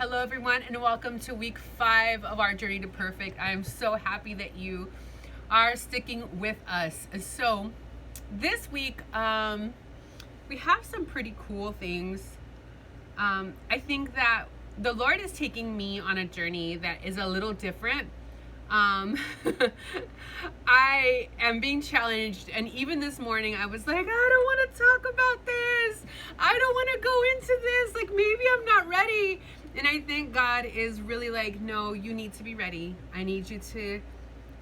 Hello everyone, and welcome to week 5 of our journey to perfect. I am so happy that you are sticking with us. So this week we have some pretty cool things. I think that the Lord is taking me on a journey that is a little different. I am being challenged, and even this morning I was like, I don't want to talk about this. I don't want to go into this. Like, maybe I'm not ready. And I think God is really like, no, you need to be ready. I need you to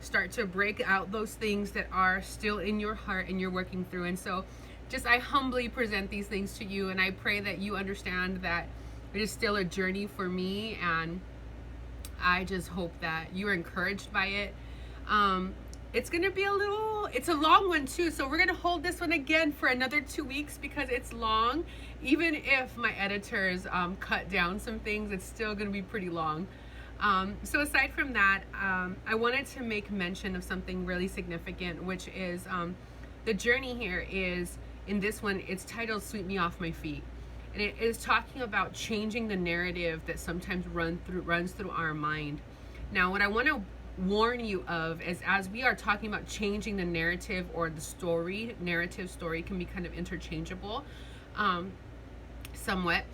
start to break out those things that are still in your heart and you're working through. And so I humbly present these things to you, and I pray that you understand that it is still a journey for me, and I just hope that you are encouraged by it. It's going to be it's a long one too. So we're going to hold this one again for another 2 weeks because it's long. Even if my editors cut down some things, it's still going to be pretty long. So aside from that, I wanted to make mention of something really significant, which is the journey here is, in this one, it's titled Sweep Me Off My Feet. And it is talking about changing the narrative that sometimes runs through our mind. Now, what I want to warn you of is, as we are talking about changing the narrative or the story, narrative story can be kind of interchangeable, somewhat.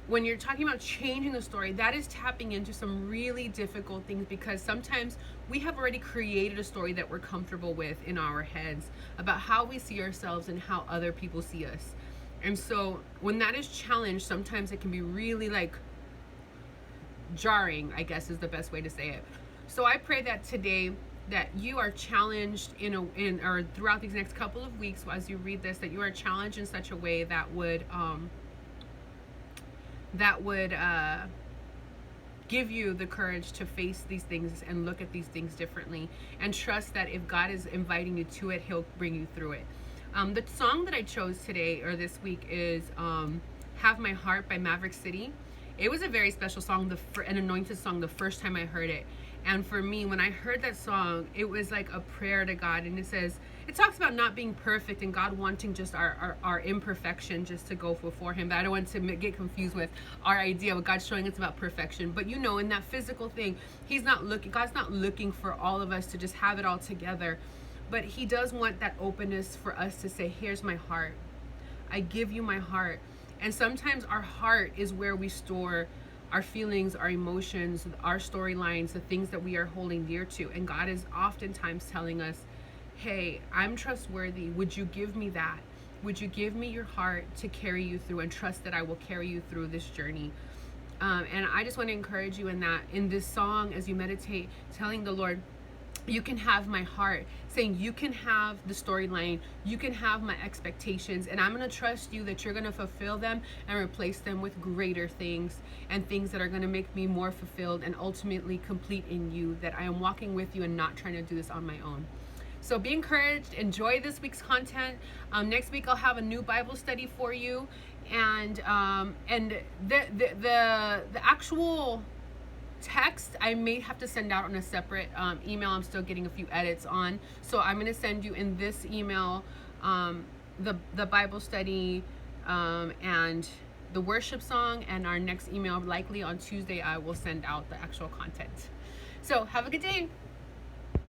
When you're talking about changing the story, that is tapping into some really difficult things, because sometimes we have already created a story that we're comfortable with in our heads about how we see ourselves and how other people see us. And so when that is challenged, sometimes it can be really jarring, I guess is the best way to say it. So I pray that today that you are challenged or throughout these next couple of weeks as you read this, that you are challenged in such a way that would give you the courage to face these things and look at these things differently, and trust that if God is inviting you to it, He'll bring you through it. The song that I chose today or this week is Have My Heart by Maverick City. It was a very special song, an anointed song, the first time I heard it. And for me, when I heard that song, it was like a prayer to God. And it talks about not being perfect and God wanting just our imperfection just to go before Him. But I don't want to get confused with our idea of God showing us about perfection. But in that physical thing, God's not looking for all of us to just have it all together. But He does want that openness for us to say, here's my heart. I give you my heart. And sometimes our heart is where we store our feelings, our emotions, our storylines, the things that we are holding dear to. And God is oftentimes telling us, hey, I'm trustworthy. Would you give me that? Would you give me your heart to carry you through, and trust that I will carry you through this journey? And I just want to encourage you in this song, as you meditate, telling the Lord, you can have my heart, saying you can have the storyline, you can have my expectations, and I'm going to trust you that you're going to fulfill them and replace them with greater things, and things that are going to make me more fulfilled and ultimately complete in you, that I am walking with you and not trying to do this on my own. So be encouraged. Enjoy this week's content. Next week I'll have a new Bible study for you, and the actual text I may have to send out on a separate email. I'm still getting a few edits on, so I'm going to send you in this email the Bible study and the worship song, and our next email, likely on Tuesday, I will send out the actual content. So have a good day.